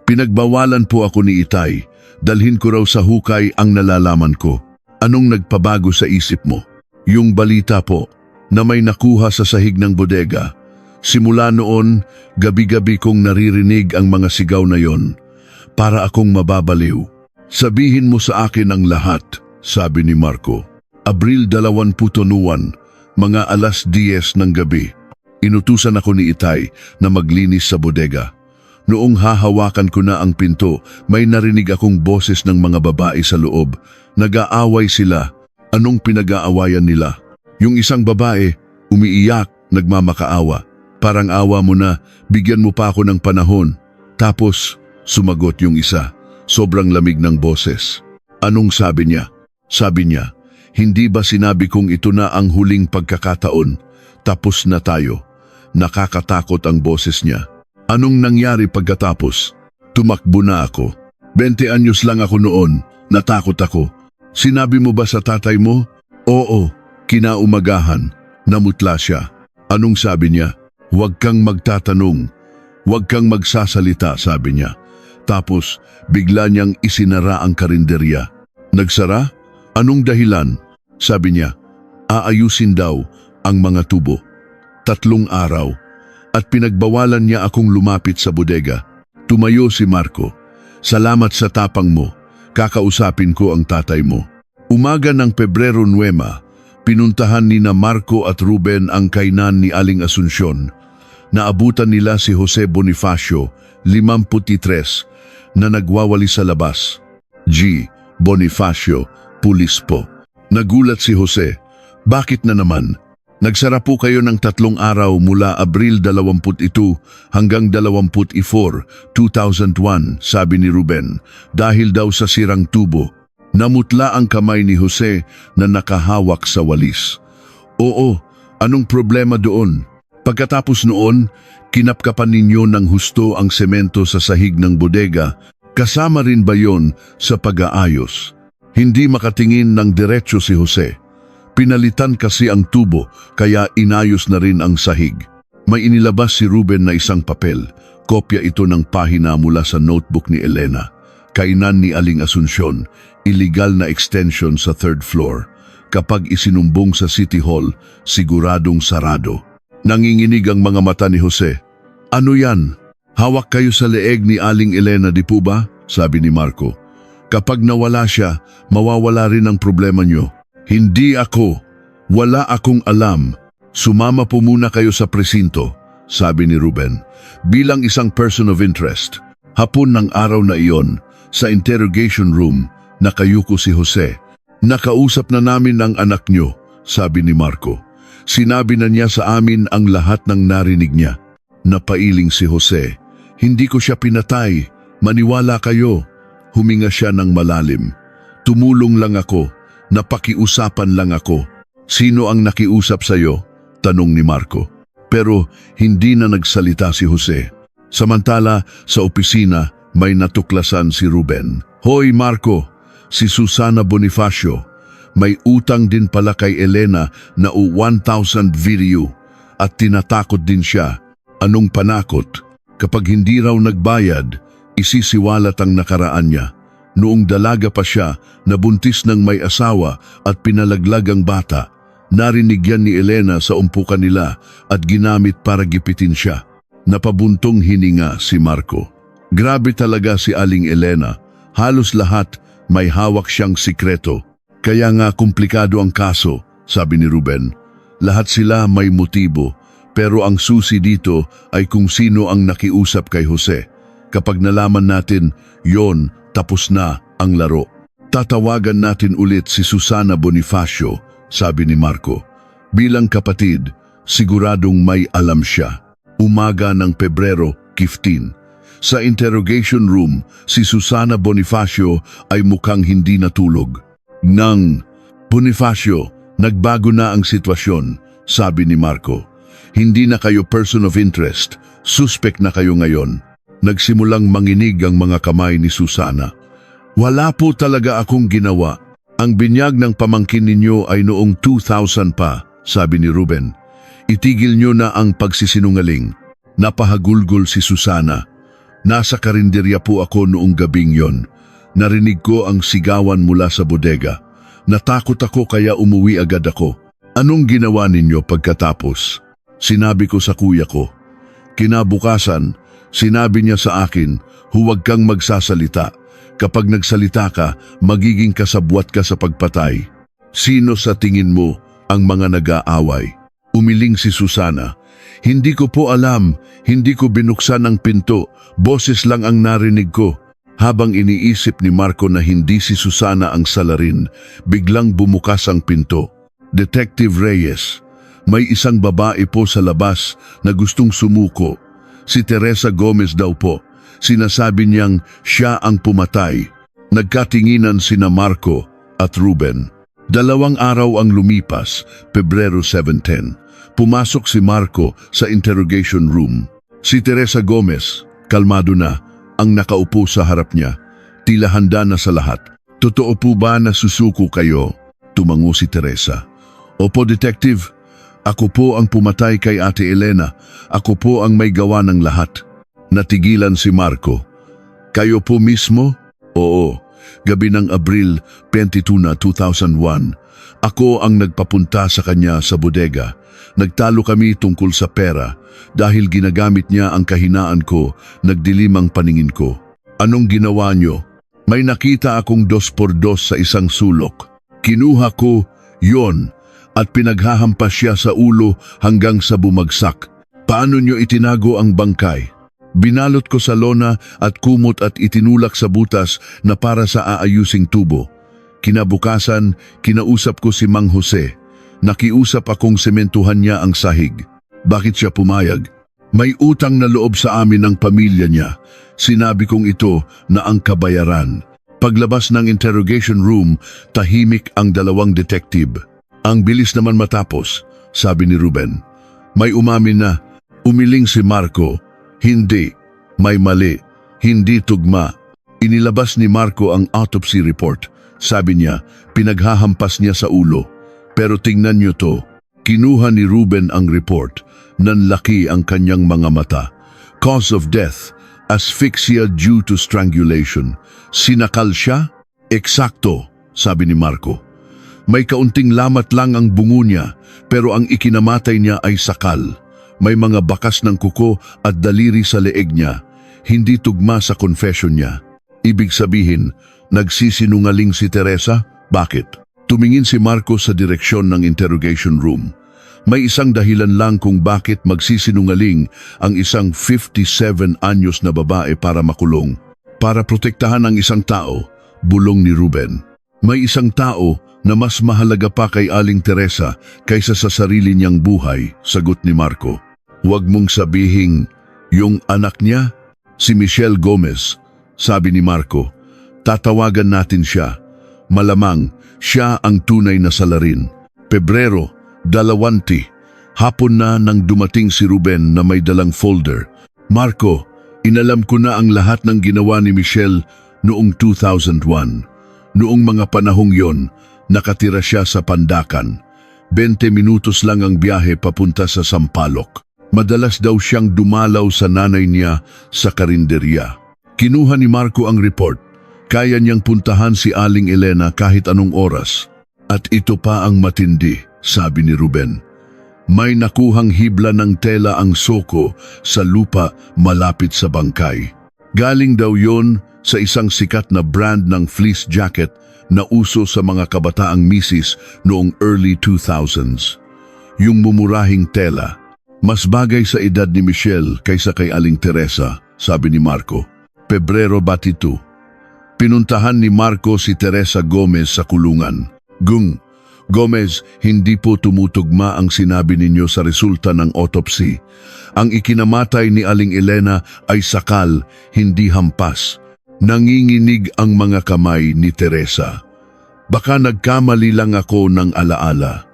Pinagbawalan po ako ni Itay. Dalhin ko raw sa hukay ang nalalaman ko. Anong nagpabago sa isip mo? Yung balita po na may nakuha sa sahig ng bodega. Simula noon, gabi-gabi kong naririnig ang mga sigaw na yon. Para akong mababaliw. Sabihin mo sa akin ang lahat, sabi ni Marco. Abril 20, mga alas 10 ng gabi. Inutusan ako ni Itay na maglinis sa bodega. Noong hahawakan ko na ang pinto, may narinig akong boses ng mga babae sa loob. Nag-aaway sila. Anong pinag-aawayan nila? Yung isang babae, umiiyak, nagmamakaawa. Parang awa mo na, bigyan mo pa ako ng panahon. Tapos, sumagot yung isa. Sobrang lamig ng boses. Anong sabi niya? Sabi niya, hindi ba sinabi kong ito na ang huling pagkakataon? Tapos na tayo. Nakakatakot ang boses niya. Anong nangyari pagkatapos? Tumakbo na ako. 20 anyos lang ako noon. Natakot ako. Sinabi mo ba sa tatay mo? Oo. Kinaumagahan. Namutla siya. Anong sabi niya? Huwag kang magtatanong. Huwag kang magsasalita, sabi niya. Tapos, bigla niyang isinara ang karinderya. Nagsara? Anong dahilan? Sabi niya, aayusin daw ang mga tubo. 3 araw. At pinagbawalan niya akong lumapit sa bodega. Tumayo si Marco. Salamat sa tapang mo. Kakausapin ko ang tatay mo. Umaga ng Pebrero 9, pinuntahan ni na Marco at Ruben ang kainan ni Aling Asuncion. Naabutan nila si Jose Bonifacio, 53, na nagwawali sa labas. G. Bonifacio, pulis po. Nagulat si Jose. Bakit na naman? Nagsara po kayo ng 3 araw mula Abril 21 hanggang 24, 2001, sabi ni Ruben, dahil daw sa sirang tubo. Namutla ang kamay ni Jose na nakahawak sa walis. Oo, anong problema doon? Pagkatapos noon, kinapkapan ninyo ng husto ang semento sa sahig ng bodega. Kasama rin ba yon sa pag-aayos? Hindi makatingin ng diretso si Jose. Pinalitan kasi ang tubo kaya inayos na rin ang sahig. May inilabas si Ruben na isang papel. Kopya ito ng pahina mula sa notebook ni Elena. Kainan ni Aling Asuncion, illegal na extension sa 3rd floor. Kapag isinumbong sa City Hall, siguradong sarado. Nanginginig ang mga mata ni Jose. Ano yan? Hawak kayo sa leeg ni Aling Elena, di po ba? Sabi ni Marco. Kapag nawala siya, mawawala rin ang problema niyo. Hindi ako. Wala akong alam. Sumama po muna kayo sa presinto, sabi ni Ruben. Bilang isang person of interest, hapon ng araw na iyon, sa interrogation room, nakayuko si Jose. Nakausap na namin ang anak niyo, sabi ni Marco. Sinabi na niya sa amin ang lahat ng narinig niya. Napailing si Jose. Hindi ko siya pinatay. Maniwala kayo. Huminga siya ng malalim. Tumulong lang ako. Napakiusapan lang ako. Sino ang nakiusap sa'yo? Tanong ni Marco. Pero hindi na nagsalita si Jose. Samantala, sa opisina, may natuklasan si Ruben. Hoy Marco, si Susana Bonifacio. May utang din pala kay Elena na 1,000 video at tinatakot din siya. Anong panakot? Kapag hindi raw nagbayad, isisiwalat ang nakaraan niya. Noong dalaga pa siya, nabuntis ng may asawa at pinalaglag ang bata. Narinig yan ni Elena sa umpukan nila at ginamit para gipitin siya. Napabuntong hininga si Marco. Grabe talaga si Aling Elena. Halos lahat may hawak siyang sikreto. Kaya nga komplikado ang kaso, sabi ni Ruben. Lahat sila may motibo, Pero ang susi dito ay kung sino ang nakiusap kay Jose. Kapag nalaman natin, yon, tapos na ang laro. Tatawagan natin ulit si Susana Bonifacio, sabi ni Marco. Bilang kapatid, siguradong may alam siya. Umaga ng Pebrero 15. Sa interrogation room, si Susana Bonifacio ay mukhang hindi natulog. Bonifacio, nagbago na ang sitwasyon, sabi ni Marco. Hindi na kayo person of interest, suspect na kayo ngayon. Nagsimulang manginig ang mga kamay ni Susana. Wala po talaga akong ginawa. Ang binyag ng pamangkin ninyo ay noong 2000 pa, sabi ni Ruben. Itigil nyo na ang pagsisinungaling. Napahagulgol si Susana. Nasa karinderya po ako noong gabing yon. Narinig ko ang sigawan mula sa bodega. Natakot ako kaya umuwi agad ako. Anong ginawa ninyo pagkatapos? Sinabi ko sa kuya ko. Kinabukasan, sinabi niya sa akin, huwag kang magsasalita. Kapag nagsalita ka, magiging kasabwat ka sa pagpatay. Sino sa tingin mo ang mga nag-aaway? Umiling si Susana. Hindi ko po alam, hindi ko binuksan ang pinto, boses lang ang narinig ko. Habang iniisip ni Marco na hindi si Susana ang salarin, biglang bumukas ang pinto. Detective Reyes, may isang babae po sa labas na gustong sumuko. Si Teresa Gomez daw po. Sinasabi niyang siya ang pumatay. Nagkatinginan sina Marco at Ruben. 2 araw ang lumipas, Pebrero 17. Pumasok si Marco sa interrogation room. Si Teresa Gomez, kalmado na, ang nakaupo sa harap niya. Tila handa na sa lahat. Totoo po ba na susuko kayo? Tumango si Teresa. Opo, detective. Ako po ang pumatay kay Ate Elena. Ako po ang may gawa ng lahat. Natigilan si Marco. Kayo po mismo? Oo. Gabi ng Abril 22 na 2001. Ako ang nagpapunta sa kanya sa bodega. Nagtalo kami tungkol sa pera. Dahil ginagamit niya ang kahinaan ko, nagdilim ang paningin ko. Anong ginawa niyo? May nakita akong 2x2 sa isang sulok. Kinuha ko yon at pinaghahampas siya sa ulo hanggang sa bumagsak. Paano niyo itinago ang bangkay? Binalot ko sa lona at kumot at itinulak sa butas na para sa aayusing tubo. Kinabukasan, kinausap ko si Mang Jose. Nakiusap akong sementuhan niya ang sahig. Bakit siya pumayag? May utang na loob sa amin ng pamilya niya. Sinabi kong ito na ang kabayaran. Paglabas ng interrogation room, tahimik ang 2 detective. Ang bilis naman matapos, sabi ni Ruben. May umamin na. Umiling si Marco. Hindi. May mali. Hindi tugma. Inilabas ni Marco ang autopsy report. Sabi niya, pinaghahampas niya sa ulo. Pero tingnan niyo to. Kinuha ni Ruben ang report. Nanlaki ang kanyang mga mata. Cause of death, asphyxia due to strangulation. Sinakal siya? Eksakto, sabi ni Marco. May kaunting lamat lang ang bungo niya, pero ang ikinamatay niya ay sakal. May mga bakas ng kuko at daliri sa leeg niya. Hindi tugma sa confession niya. Ibig sabihin, nagsisinungaling si Teresa? Bakit? Tumingin si Marco sa direksyon ng interrogation room. May isang dahilan lang kung bakit magsisinungaling ang isang 57 anyos na babae para makulong. Para protektahan ang isang tao, bulong ni Ruben. May isang tao na mas mahalaga pa kay Aling Teresa kaysa sa sarili niyang buhay, sagot ni Marco. Huwag mong sabihing, yung anak niya, si Michelle Gomez, sabi ni Marco. Tatawagan natin siya. Malamang, siya ang tunay na salarin. Pebrero, 20. Hapon na nang dumating si Ruben na may dalang folder. Marco, inalam ko na ang lahat ng ginawa ni Michelle noong 2001. Noong mga panahong yon, nakatira siya sa Pandakan. 20 minutos lang ang biyahe papunta sa Sampaloc. Madalas daw siyang dumalaw sa nanay niya sa karinderya. Kinuha ni Marco ang report. Kaya niyang puntahan si Aling Elena kahit anong oras. At ito pa ang matindi, sabi ni Ruben. May nakuhang hibla ng tela ang soko sa lupa malapit sa bangkay. Galing daw yon sa isang sikat na brand ng fleece jacket na uso sa mga kabataang misis noong early 2000s. Yung mumurahing tela. Mas bagay sa edad ni Michelle kaysa kay Aling Teresa, sabi ni Marco. Pebrero 22. Pinuntahan ni Marco si Teresa Gomez sa kulungan. Gomez, hindi po tumutugma ang sinabi ninyo sa resulta ng autopsy. Ang ikinamatay ni Aling Elena ay sakal, hindi hampas. Nanginginig ang mga kamay ni Teresa. Baka nagkamali lang ako ng alaala.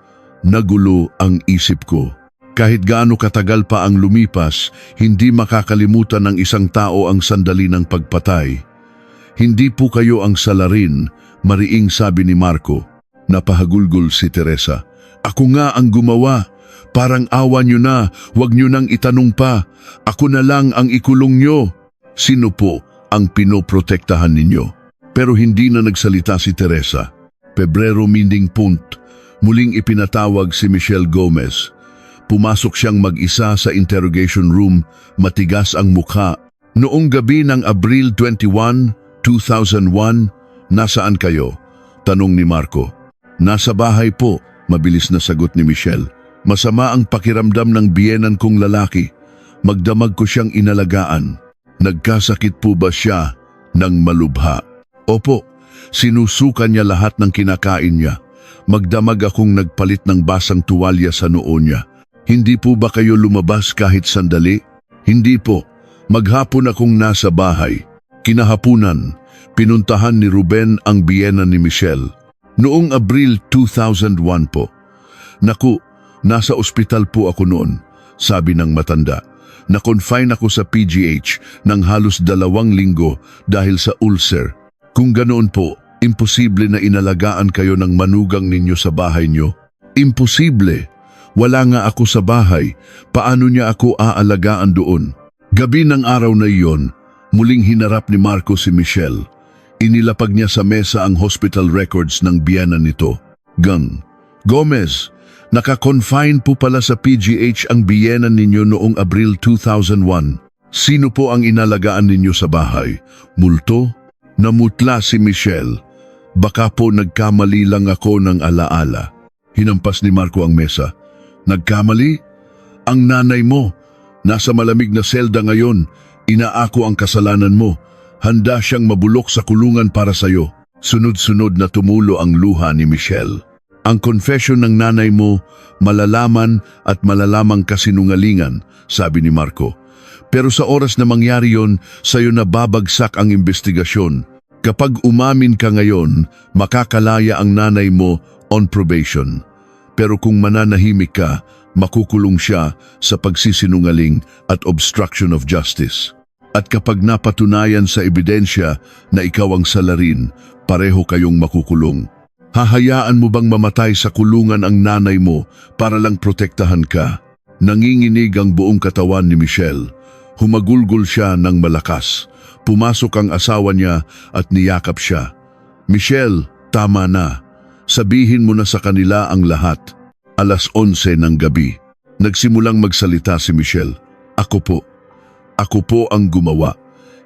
Nagulo ang isip ko. Kahit gaano katagal pa ang lumipas, hindi makakalimutan ng isang tao ang sandali ng pagpatay. Hindi po kayo ang salarin, mariing sabi ni Marco. Napahagulgol si Teresa. Ako nga ang gumawa. Parang awa nyo na, huwag nyo nang itanong pa. Ako na lang ang ikulong nyo. Sino po ang pinoprotektahan ninyo? Pero hindi na nagsalita si Teresa. Pebrero minding punt, muling ipinatawag si Michelle Gomez. Pumasok siyang mag-isa sa interrogation room, matigas ang mukha. Noong gabi ng Abril 21, 2001, nasaan kayo? Tanong ni Marco. Nasa bahay po, mabilis na sagot ni Michelle. Masama ang pakiramdam ng biyenan kong lalaki. Magdamag ko siyang inalagaan. Nagkasakit po ba siya ng malubha? Opo, sinusukan niya lahat ng kinakain niya. Magdamag akong nagpalit ng basang tuwalya sa noo niya. Hindi po ba kayo lumabas kahit sandali? Hindi po. Maghapon akong nasa bahay. Kinahapunan, pinuntahan ni Ruben ang biyenan ni Michelle. Noong Abril 2001 po. Naku, nasa ospital po ako noon, sabi ng matanda. Na-confine ako sa PGH ng halos 2 linggo dahil sa ulcer. Kung ganoon po, imposible na inalagaan kayo ng manugang ninyo sa bahay nyo. Imposible. Wala nga ako sa bahay. Paano niya ako aalagaan doon? Gabi ng araw na iyon, muling hinarap ni Marco si Michelle. Inilapag niya sa mesa ang hospital records ng biyenan nito. Gomez, naka-confine po pala sa PGH ang biyenan ninyo noong Abril 2001. Sino po ang inalagaan ninyo sa bahay? Multo? Namutla si Michelle. Baka po nagkamali lang ako ng alaala. Hinampas ni Marco ang mesa. Nagkamali? Ang nanay mo, nasa malamig na selda ngayon. Inaako ang kasalanan mo. Handa siyang mabulok sa kulungan para sa'yo. Sunod-sunod na tumulo ang luha ni Michelle. Ang confession ng nanay mo, malalaman at malalamang kasinungalingan, sabi ni Marco. Pero sa oras na mangyari yon, sa'yo na babagsak ang investigasyon. Kapag umamin ka ngayon, makakalaya ang nanay mo on probation. Pero kung mananahimik ka, makukulong siya sa pagsisinungaling at obstruction of justice. At kapag napatunayan sa ebidensya na ikaw ang salarin, pareho kayong makukulong. Hahayaan mo bang mamatay sa kulungan ang nanay mo para lang protektahan ka? Nanginginig ang buong katawan ni Michelle. Humagulgol siya ng malakas. Pumasok ang asawa niya at niyakap siya. Michelle, tama na. Sabihin mo na sa kanila ang lahat. 11:00 ng gabi. Nagsimulang magsalita si Michelle. Ako po ang gumawa.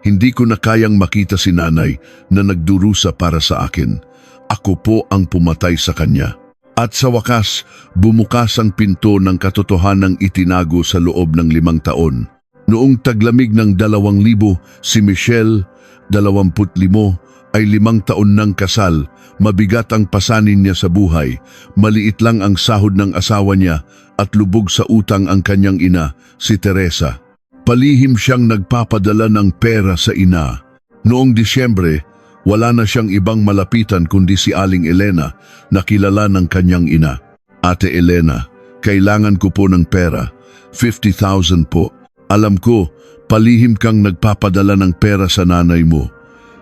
Hindi ko na kayang makita si nanay na nagdurusa para sa akin. Ako po ang pumatay sa kanya. At sa wakas, bumukas ang pinto ng katotohanang itinago sa loob ng 5 taon. Noong taglamig ng 2000, si Michelle, 25, ay 5 taon ng kasal. Mabigat ang pasanin niya sa buhay. Maliit lang ang sahod ng asawa niya at lubog sa utang ang kanyang ina, si Teresa. Palihim siyang nagpapadala ng pera sa ina. Noong Disyembre, wala na siyang ibang malapitan kundi si Aling Elena na kilala ng kanyang ina. Ate Elena, kailangan ko po ng pera. 50,000 po. Alam ko, palihim kang nagpapadala ng pera sa nanay mo.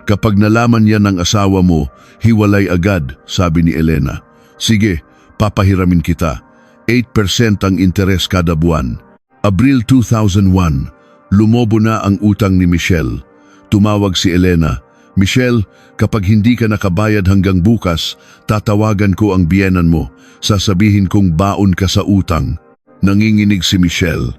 Kapag nalaman niya ng asawa mo, hiwalay agad, sabi ni Elena. Sige, papahiramin kita. 8% ang interes kada buwan. Abril 2001, lumobo na ang utang ni Michelle. Tumawag si Elena. Michelle, kapag hindi ka nakabayad hanggang bukas, tatawagan ko ang biyenan mo. Sasabihin kong baon ka sa utang. Nanginginig si Michelle.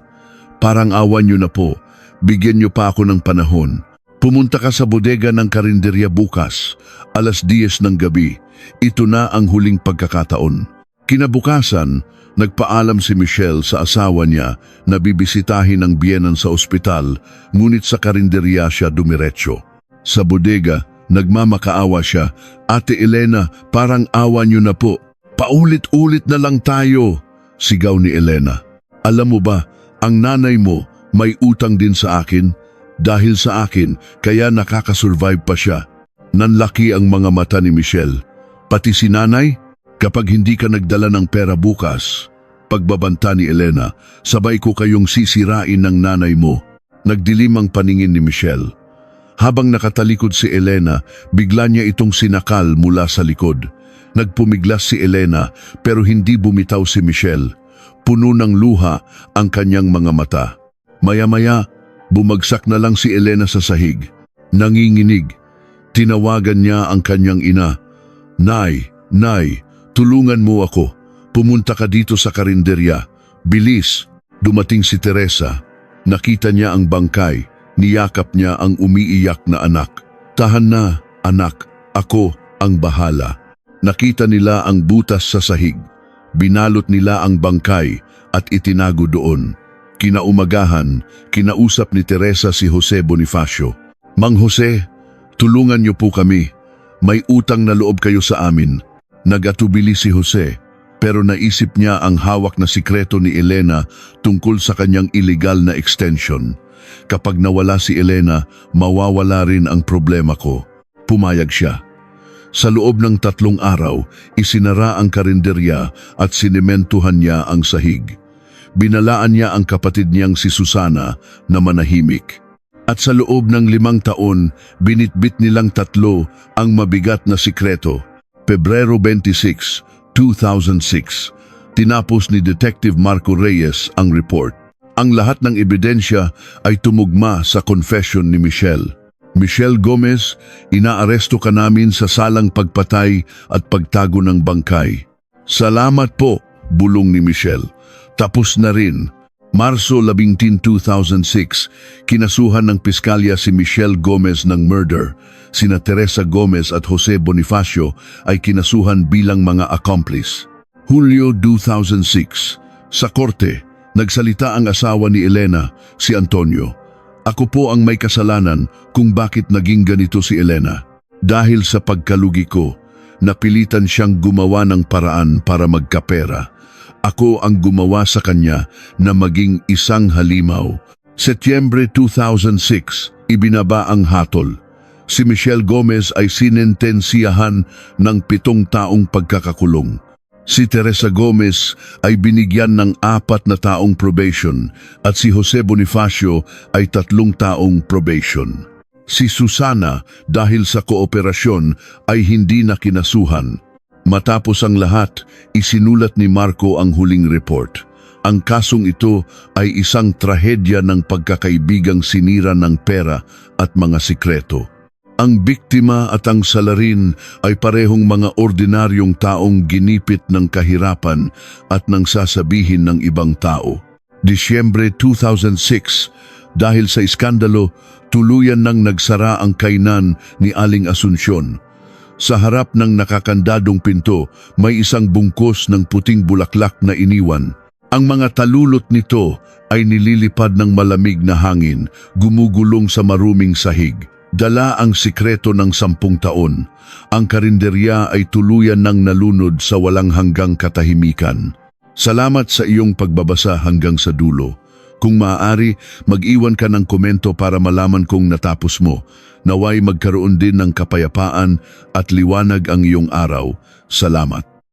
Parang awan niyo na po. Bigyan niyo pa ako ng panahon. Pumunta ka sa bodega ng karinderya bukas, 10:00 ng gabi. Ito na ang huling pagkakataon. Kinabukasan, Nagpaalam si Michelle sa asawa niya na bibisitahin ang biyenan sa ospital, ngunit sa karinderya siya dumiretso. Sa bodega, nagmamakaawa siya. "Ate Elena, parang awa niyo na po. Paulit-ulit na lang tayo," sigaw ni Elena. "Alam mo ba, ang nanay mo may utang din sa akin. Dahil sa akin, kaya nakakasurvive pa siya." Nanlaki ang mga mata ni Michelle. "Pati si nanay? Kapag hindi ka nagdala ng pera bukas," pagbabanta ni Elena, "sabay ko kayong sisirain ng nanay mo." Nagdilim ang paningin ni Michelle. Habang nakatalikod si Elena, bigla niya itong sinakal mula sa likod. Nagpumiglas si Elena pero hindi bumitaw si Michelle. Puno ng luha ang kanyang mga mata. Maya-maya, bumagsak na lang si Elena sa sahig. Nanginginig. Tinawagan niya ang kanyang ina. Nay, tulungan mo ako. Pumunta ka dito sa karinderya. Bilis." Dumating si Teresa. Nakita niya ang bangkay. Niyakap niya ang umiiyak na anak. "Tahan na, anak. Ako ang bahala." Nakita nila ang butas sa sahig. Binalot nila ang bangkay at itinago doon. Kinaumagahan, kinausap ni Teresa si Jose Bonifacio. "Mang Jose, tulungan niyo po kami. May utang na loob kayo sa amin." Nag-atubili si Jose, pero naisip niya ang hawak na sikreto ni Elena tungkol sa kanyang illegal na extension. "Kapag nawala si Elena, mawawala rin ang problema ko." Pumayag siya. Sa loob ng 3 araw, isinara ang karinderya at sinementuhan niya ang sahig. Binalaan niya ang kapatid niyang si Susana na manahimik. At sa loob ng 5 taon, binitbit nilang 3 ang mabigat na sikreto. Pebrero 26, 2006, tinapos ni Detective Marco Reyes ang report. Ang lahat ng ebidensya ay tumugma sa confession ni Michelle. "Michelle Gomez, inaaresto ka namin sa salang pagpatay at pagtago ng bangkay." "Salamat po," bulong ni Michelle. "Tapos na rin." Marso 11, 2006, kinasuhan ng piskalya si Michelle Gomez ng murder. Sina Teresa Gomez at Jose Bonifacio ay kinasuhan bilang mga accomplice. Hulyo 2006, sa korte, nagsalita ang asawa ni Elena, si Antonio. "Ako po ang may kasalanan kung bakit naging ganito si Elena. Dahil sa pagkalugi ko, napilitan siyang gumawa ng paraan para magkapera. Ako ang gumawa sa kanya na maging isang halimaw." Setyembre 2006, ibinaba ang hatol. Si Michelle Gomez ay sinentensiyahan ng 7 taong pagkakakulong. Si Teresa Gomez ay binigyan ng 4 na taong probation at si Jose Bonifacio ay 3 taong probation. Si Susana, dahil sa kooperasyon, ay hindi na kinasuhan. Matapos ang lahat, isinulat ni Marco ang huling report. Ang kasong ito ay isang trahedya ng pagkakaibigang sinira ng pera at mga sikreto. Ang biktima at ang salarin ay parehong mga ordinaryong taong ginipit ng kahirapan at ng sasabihin ng ibang tao. Disyembre 2006, dahil sa iskandalo, tuluyan nang nagsara ang kainan ni Aling Asuncion. Sa harap ng nakakandadong pinto, may isang bungkos ng puting bulaklak na iniwan. Ang mga talulot nito ay nililipad ng malamig na hangin, gumugulong sa maruming sahig. Dala ang sikreto ng 10 taon. Ang karinderya ay tuluyan ng nalunod sa walang hanggang katahimikan. Salamat sa iyong pagbabasa hanggang sa dulo. Kung maaari, mag-iwan ka ng komento para malaman kung natapos mo. Naway magkaroon din ng kapayapaan at liwanag ang iyong araw. Salamat.